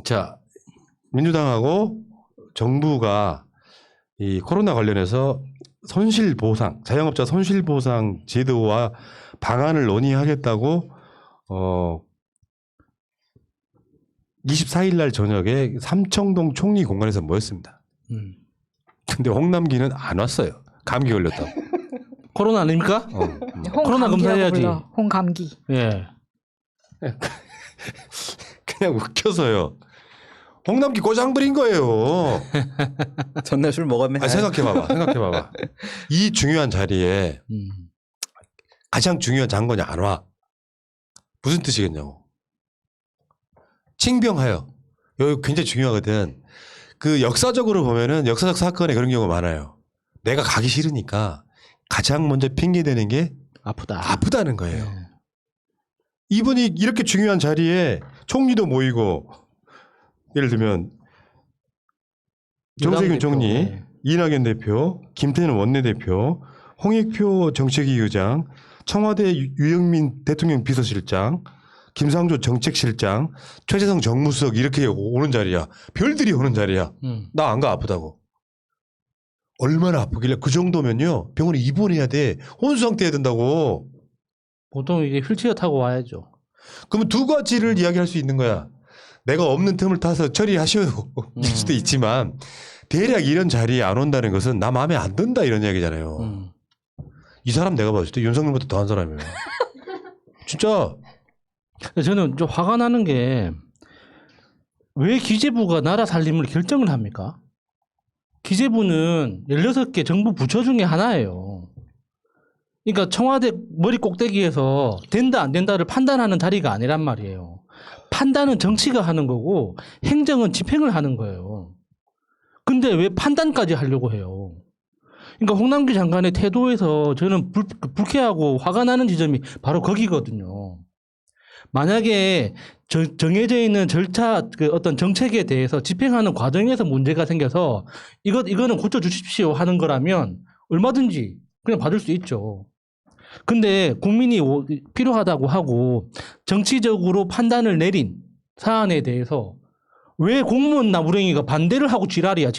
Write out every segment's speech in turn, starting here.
자, 민주당하고 정부가 이 코로나 관련해서 손실보상, 자영업자 손실보상 제도와 방안을 논의하겠다고 24일 날 저녁에 삼청동 총리 공간에서 모였습니다. 근데 홍남기는 안 왔어요. 감기 걸렸다고. 코로나 아닙니까? 코로나 검사해야지. 홍감기. 예. 그냥 웃겨서요. 홍남기 꼬장 부린 거예요. 전날 술 먹었네. 생각해봐봐. 이 중요한 자리에 가장 중요한 장관이 안 와. 무슨 뜻이겠냐고. 칭병하여. 여기 굉장히 중요하거든. 그 역사적으로 보면은 역사적 사건에 그런 경우가 많아요. 내가 가기 싫으니까 가장 먼저 핑계대는 게 아프다는 거예요. 네. 이분이 이렇게 중요한 자리에 총리도 모이고 예를 들면 정세균 총리, 네. 이낙연 대표, 김태년 원내대표, 홍익표 정책위 의장, 청와대 유영민 대통령 비서실장, 김상조 정책실장, 최재성 정무수석 이렇게 오는 자리야. 별들이 오는 자리야. 나 안 가 아프다고. 얼마나 아프길래 그 정도면요. 병원에 입원해야 돼. 혼수 상태해야 된다고. 보통 이제 휠체어 타고 와야죠. 그러면 두 가지를 이야기할 수 있는 거야. 내가 없는 틈을 타서 처리하셔요. 일 수도 있지만 대략 이런 자리에 안 온다는 것은 나 마음에 안 든다 이런 이야기잖아요. 이 사람 내가 봤을 때 윤석열보다 더한 사람이에요. 진짜. 저는 좀 화가 나는 게 왜 기재부가 나라 살림을 결정을 합니까? 기재부는 16개 정부 부처 중에 하나예요. 그러니까 청와대 머리 꼭대기에서 된다 안 된다를 판단하는 자리가 아니란 말이에요. 판단은 정치가 하는 거고 행정은 집행을 하는 거예요. 근데 왜 판단까지 하려고 해요? 그러니까 홍남기 장관의 태도에서 저는 불쾌하고 화가 나는 지점이 바로 거기거든요. 만약에 정해져 있는 절차, 그 어떤 정책에 대해서 집행하는 과정에서 문제가 생겨서 이거는 고쳐주십시오 하는 거라면 얼마든지 그냥 받을 수 있죠. 근데 국민이 필요하다고 하고 정치적으로 판단을 내린 사안에 대해서 왜 공무원 나부랭이가 반대를 하고 지랄이야.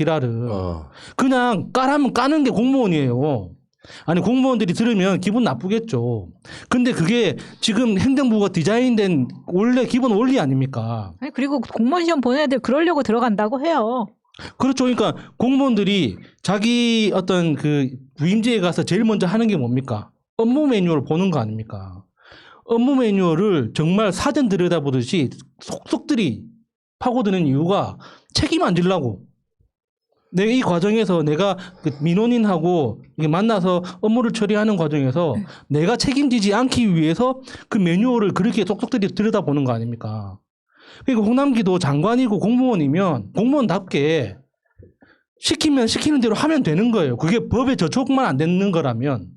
그냥 까라면 까는 게 공무원이에요. 아니 공무원들이 들으면 기분 나쁘겠죠. 근데 그게 지금 행정부가 디자인된 원래 기본 원리 아닙니까? 아니, 그리고 공무원 시험 보는 애들 그러려고 들어간다고 해요. 그렇죠. 그러니까 공무원들이 자기 어떤 그 부임지에 가서 제일 먼저 하는 게 뭡니까? 업무 매뉴얼을 보는 거 아닙니까? 업무 매뉴얼을 정말 사전 들여다보듯이 속속들이 파고드는 이유가 책임 안 지려고. 내가 이 과정에서 내가 그 민원인하고 만나서 업무를 처리하는 과정에서 내가 책임지지 않기 위해서 그 매뉴얼을 그렇게 속속들이 들여다보는 거 아닙니까? 그러니까 홍남기도 장관이고 공무원이면 공무원답게 시키면 시키는 대로 하면 되는 거예요. 그게 법에 저촉만 안 되는 거라면.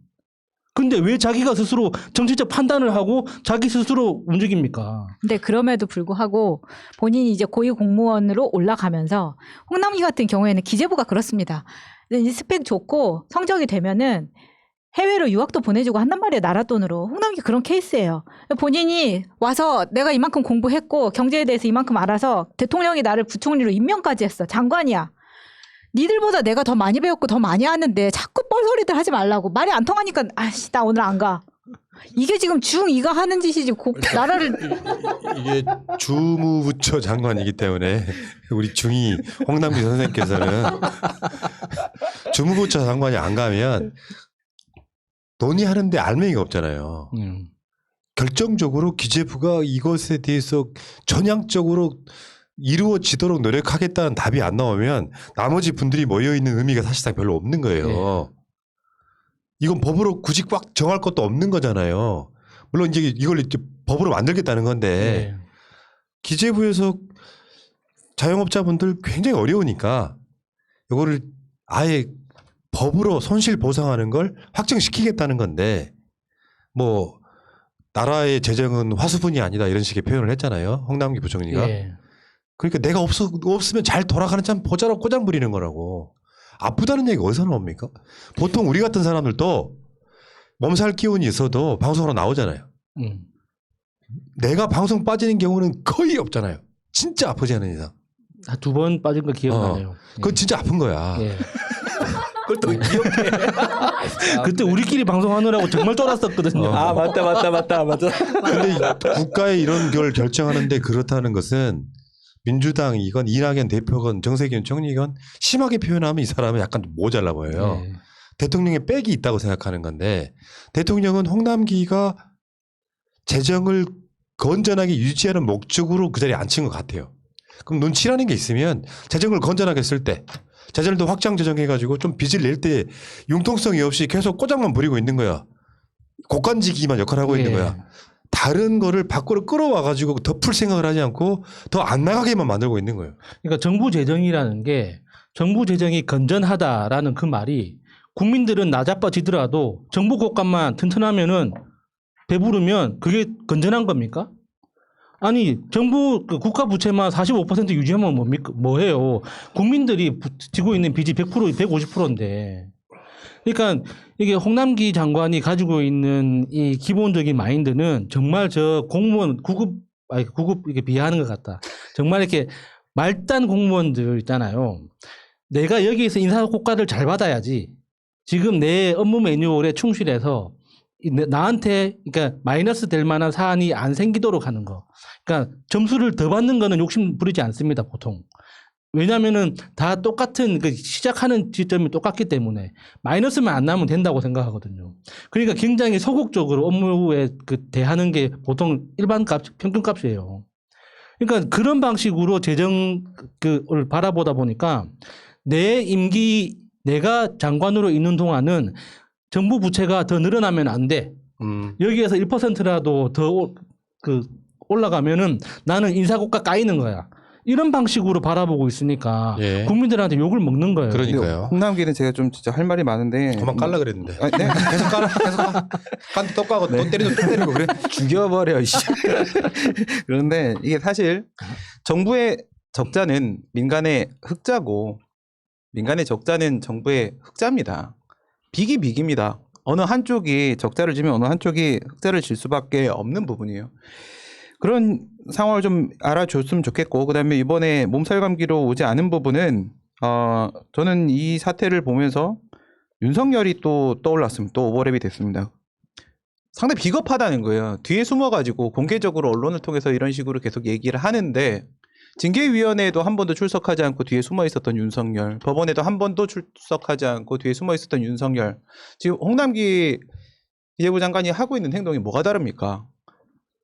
근데 왜 자기가 스스로 정치적 판단을 하고 자기 스스로 움직입니까? 근데 그럼에도 불구하고 본인이 이제 고위 공무원으로 올라가면서 홍남기 같은 경우에는 기재부가 그렇습니다. 스펙 좋고 성적이 되면은 해외로 유학도 보내주고 한단 말이에요. 나라 돈으로. 홍남기 그런 케이스예요. 본인이 와서 내가 이만큼 공부했고 경제에 대해서 이만큼 알아서 대통령이 나를 부총리로 임명까지 했어. 장관이야. 니들보다 내가 더 많이 배웠고 더 많이 아는데 자꾸 뻘소리들 하지 말라고. 말이 안 통하니까 아씨 나 오늘 안 가. 이게 지금 중2가 하는 짓이지. 나라를 이게 주무부처 장관이기 때문에 우리 중2 홍남기 선생님께서는 주무부처 장관이 안 가면 논의하는데 알맹이가 없잖아요. 결정적으로 기재부가 이것에 대해서 전향적으로 이루어지도록 노력하겠다는 답이 안 나오면 나머지 분들이 모여있는 의미가 사실상 별로 없는 거예요. 네. 이건 법으로 굳이 꽉 정할 것도 없는 거잖아요. 물론 이제 이걸 이제 법으로 만들겠다는 건데 네. 기재부에서 자영업자분들 굉장히 어려우니까 이거를 아예 법으로 손실 보상하는 걸 확정시키겠다는 건데 뭐 나라의 재정은 화수분이 아니다 이런 식의 표현을 했잖아요. 홍남기 부총리가. 네. 그러니까 내가 없으면 잘 돌아가는 참 보자로 꼬장 부리는 거라고. 아프다는 얘기가 어디서 나옵니까? 보통 우리 같은 사람들도 몸살 기운이 있어도 방송으로 나오잖아요. 내가 방송 빠지는 경우는 거의 없잖아요. 진짜 아프지 않은 이상. 두 번 빠진 거 기억나네요. 그건 진짜 아픈 거야. 예. 그걸 또 기억해. 그때 우리끼리 방송하느라고 정말 쫄았었거든요. 아 맞다. 근데 국가의 이런 걸 결정하는데 그렇다는 것은 민주당이건 이낙연 대표건 정세균 총리건 심하게 표현하면 이 사람은 약간 모자라 보여요. 예. 대통령의 빽이 있다고 생각하는 건데 대통령은 홍남기가 재정을 건전하게 유지하는 목적으로 그 자리에 앉힌 것 같아요. 그럼 눈치라는 게 있으면 재정을 건전하게 쓸 때 재정을 더 확장 재정해가지고 좀 빚을 낼 때 융통성이 없이 계속 꼬장만 부리고 있는 거야. 고관지기만 역할을 하고 있는 예. 거야. 다른 거를 밖으로 끌어와가지고 덮을 생각을 하지 않고 더 안 나가게만 만들고 있는 거예요. 그러니까 정부 재정이라는 게 정부 재정이 건전하다라는 그 말이 국민들은 나자빠지더라도 정부 곳간만 튼튼하면은 배부르면 그게 건전한 겁니까? 아니 정부 그 국가 부채만 45% 유지하면 뭡니까? 뭐해요? 국민들이 지고 있는 빚이 100% 150%인데. 그러니까 이게 홍남기 장관이 가지고 있는 이 기본적인 마인드는 정말 저 공무원 구급 이게 비하하는 것 같다. 정말 이렇게 말단 공무원들 있잖아요. 내가 여기에서 인사고과를 잘 받아야지. 지금 내 업무 매뉴얼에 충실해서 나한테 그러니까 마이너스 될 만한 사안이 안 생기도록 하는 거. 그러니까 점수를 더 받는 거는 욕심 부리지 않습니다, 보통. 왜냐면은 다 똑같은 그 시작하는 지점이 똑같기 때문에 마이너스만 안 나면 된다고 생각하거든요. 그러니까 굉장히 소극적으로 업무에 그 대하는 게 보통 일반 값, 평균 값이에요. 그러니까 그런 방식으로 재정을 바라보다 보니까 내 임기 내가 장관으로 있는 동안은 정부 부채가 더 늘어나면 안 돼. 여기에서 1%라도 더 올라가면은 나는 인사고과 까이는 거야. 이런 방식으로 바라보고 있으니까 예. 국민들한테 욕을 먹는 거예요. 그러니까요. 홍남기는 제가 좀 진짜 할 말이 많은데 그만 깔라 그랬는데. 아, 네? 계속 깔아. 계속 깔아. 깐도 또 까고 또 때리고 또 때리고 그래. 죽여버려. 이씨. 그런데 이게 사실 정부의 적자는 민간의 흑자고 민간의 적자는 정부의 흑자입니다. 빅이 빅입니다. 어느 한쪽이 적자를 지면 어느 한쪽이 흑자를 질 수밖에 없는 부분이에요. 그런 상황을 좀 알아줬으면 좋겠고 그다음에 이번에 몸살 감기로 오지 않은 부분은 저는 이 사태를 보면서 윤석열이 또 떠올랐습니다. 또 오버랩이 됐습니다. 상당히 비겁하다는 거예요. 뒤에 숨어가지고 공개적으로 언론을 통해서 이런 식으로 계속 얘기를 하는데 징계위원회에도 한 번도 출석하지 않고 뒤에 숨어 있었던 윤석열, 법원에도 한 번도 출석하지 않고 뒤에 숨어 있었던 윤석열. 지금 홍남기 기재부 장관이 하고 있는 행동이 뭐가 다릅니까?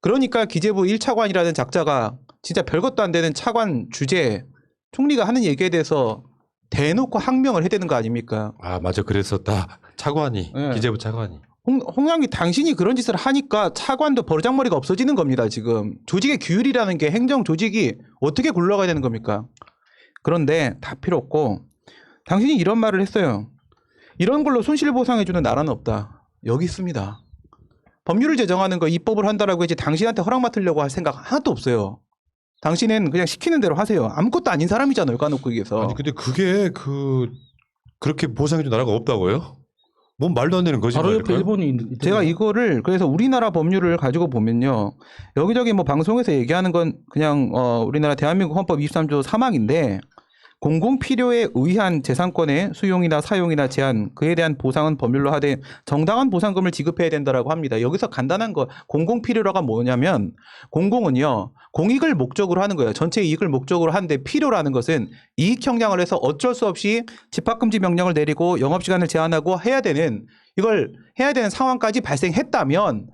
그러니까 기재부 1차관이라는 작자가 진짜 별것도 안 되는 차관 주제에 총리가 하는 얘기에 대해서 대놓고 항명을 해야 되는 거 아닙니까? 아 맞아 그랬었다. 차관이 네. 기재부 차관이. 홍남기 당신이 그런 짓을 하니까 차관도 버르장머리가 없어지는 겁니다. 지금 조직의 규율이라는 게 행정 조직이 어떻게 굴러가야 되는 겁니까? 그런데 다 필요 없고 당신이 이런 말을 했어요. 이런 걸로 손실보상해주는 나라는 없다. 여기 있습니다. 법률을 제정하는 거 입법을 한다라고 해야지 당신한테 허락 맡으려고 할 생각 하나도 없어요. 당신은 그냥 시키는 대로 하세요. 아무것도 아닌 사람이잖아요. 까놓고 얘기해서. 아니 근데 그게 그렇게 보상해준 나라가 없다고요? 뭔 말도 안 되는 바로 옆에 거짓말일까요? 일본이 있는데. 제가 이거를 그래서 우리나라 법률을 가지고 보면요. 여기저기 뭐 방송에서 얘기하는 건 그냥 우리나라 대한민국 헌법 23조 3항인데 공공 필요에 의한 재산권의 수용이나 사용이나 제한 그에 대한 보상은 법률로 하되 정당한 보상금을 지급해야 된다라고 합니다. 여기서 간단한 거 공공 필요라가 뭐냐면 공공은요. 공익을 목적으로 하는 거예요. 전체 이익을 목적으로 하는데 필요라는 것은 이익 형량을 해서 어쩔 수 없이 집합금지 명령을 내리고 영업시간을 제한하고 해야 되는 이걸 해야 되는 상황까지 발생했다면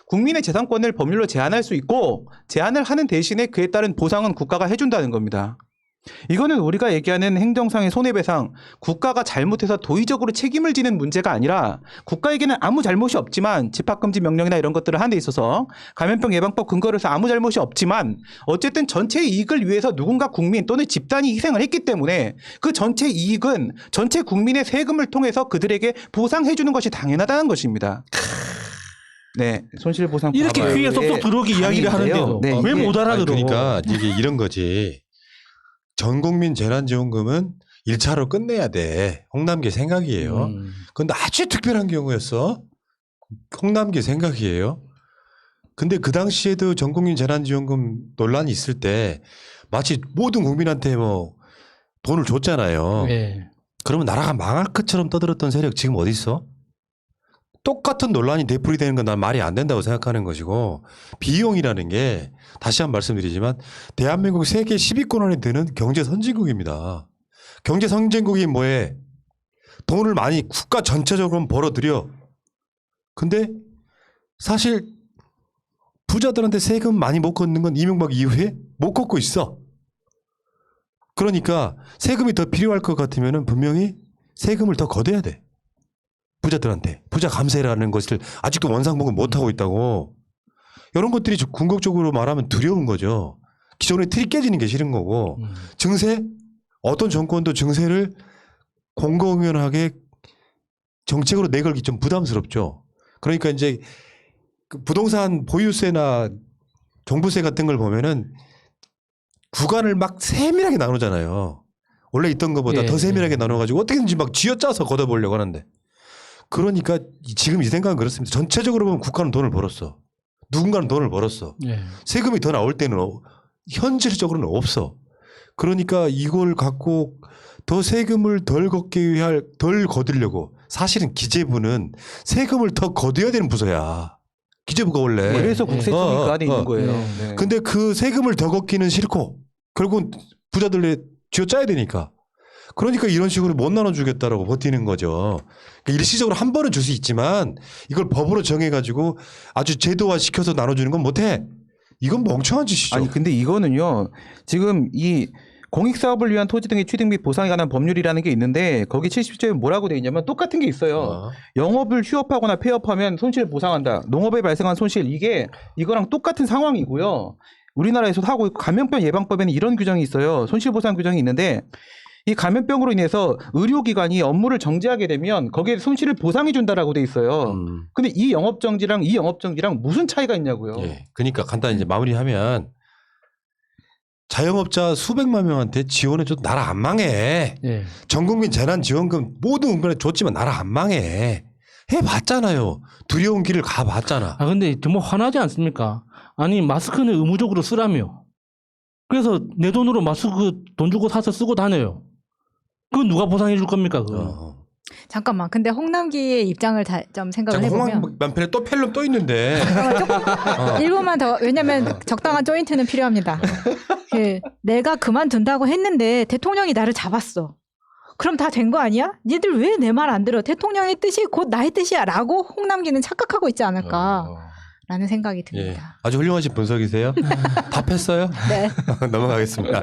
국민의 재산권을 법률로 제한할 수 있고 제한을 하는 대신에 그에 따른 보상은 국가가 해준다는 겁니다. 이거는 우리가 얘기하는 행정상의 손해배상, 국가가 잘못해서 도의적으로 책임을 지는 문제가 아니라 국가에게는 아무 잘못이 없지만 집합금지 명령이나 이런 것들을 하는 데 있어서 감염병 예방법 근거로 해서 아무 잘못이 없지만 어쨌든 전체 이익을 위해서 누군가 국민 또는 집단이 희생을 했기 때문에 그 전체 이익은 전체 국민의 세금을 통해서 그들에게 보상해 주는 것이 당연하다는 것입니다. 네, 손실보상 이렇게 귀에 쏙쏙 들어오게 이야기를 하는데도 네, 왜 못 알아들어? 그러니까 이게 이런 거지. 전 국민 재난지원금은 1차로 끝내야 돼. 홍남기 생각이에요. 그런데 아주 특별한 경우였어. 홍남기 생각이에요. 근데 그 당시에도 전 국민 재난지원금 논란이 있을 때 마치 모든 국민한테 뭐 돈을 줬잖아요. 예. 그러면 나라가 망할 것처럼 떠들었던 세력 지금 어디 있어? 똑같은 논란이 되풀이되는 건 난 말이 안 된다고 생각하는 것이고 비용이라는 게 다시 한 번 말씀드리지만 대한민국 세계 10위권 안에 드는 경제 선진국입니다. 경제 선진국이 뭐해? 돈을 많이 국가 전체적으로 벌어들여. 근데 사실 부자들한테 세금 많이 못 걷는 건 이명박 이후에 못 걷고 있어. 그러니까 세금이 더 필요할 것 같으면 분명히 세금을 더 걷어야 돼. 부자들한테. 부자 감세라는 것을 아직도 원상복구 못하고 있다고. 이런 것들이 궁극적으로 말하면 두려운 거죠. 기존의 틀이 깨지는 게 싫은 거고. 증세? 어떤 정권도 증세를 공공연하게 정책으로 내걸기 좀 부담스럽죠. 그러니까 이제 그 부동산 보유세나 종부세 같은 걸 보면은 구간을 막 세밀하게 나누잖아요. 원래 있던 것보다 예, 더 세밀하게 예. 나눠가지고 어떻게든지 막 쥐어짜서 걷어보려고 하는데. 그러니까 지금 이 생각은 그렇습니다. 전체적으로 보면 국가는 돈을 벌었어. 누군가는 돈을 벌었어. 예. 세금이 더 나올 때는 현실적으로는 없어. 그러니까 이걸 갖고 더 세금을 덜 거두려고 사실은 기재부는 세금을 더 거둬야 되는 부서야. 기재부가 원래. 그래서 국세청이 그 안에 있는 거예요. 네. 네. 근데 그 세금을 더 걷기는 싫고 결국은 부자들에 쥐어짜야 되니까. 그러니까 이런 식으로 못 나눠주겠다라고 버티는 거죠. 그러니까 일시적으로 한 번은 줄 수 있지만 이걸 법으로 정해가지고 아주 제도화시켜서 나눠주는 건 못해. 이건 멍청한 짓이죠. 아니 근데 이거는요. 지금 이 공익사업을 위한 토지 등의 취득 및 보상에 관한 법률이라는 게 있는데 거기 70조에 뭐라고 돼 있냐면 똑같은 게 있어요. 영업을 휴업하거나 폐업하면 손실을 보상한다. 농업에 발생한 손실 이거랑 똑같은 상황이고요. 우리나라에서도 하고 있고 감염병 예방법에는 이런 규정이 있어요. 손실보상 규정이 있는데 이 감염병으로 인해서 의료기관이 업무를 정지하게 되면 거기에 손실을 보상해 준다라고 돼 있어요. 근데 이 영업정지랑 이 영업정지랑 무슨 차이가 있냐고요. 예. 그러니까 간단히 이제 마무리하면 자영업자 수백만 명한테 지원해줘도 나라 안 망해. 예. 전국민 재난지원금 모든 국민에 줬지만 나라 안 망해. 해봤잖아요. 두려운 길을 가봤잖아. 아 근데 정말 화나지 않습니까? 아니 마스크는 의무적으로 쓰라며. 그래서 내 돈으로 마스크 돈 주고 사서 쓰고 다녀요. 그건 누가 보상해 줄 겁니까? 그거. 잠깐만. 근데 홍남기의 입장을 좀 생각을 잠깐 해보면 홍황만편에 또 펠럼 또 있는데. 조금 1분만 더. 왜냐하면 적당한 조인트는 필요합니다. 내가 그만둔다고 했는데 대통령이 나를 잡았어. 그럼 다 된 거 아니야? 니들 왜 내 말 안 들어? 대통령의 뜻이 곧 나의 뜻이야 라고 홍남기는 착각하고 있지 않을까라는 생각이 듭니다. 예. 아주 훌륭하신 분석이세요. 답했어요? 네. 넘어가겠습니다.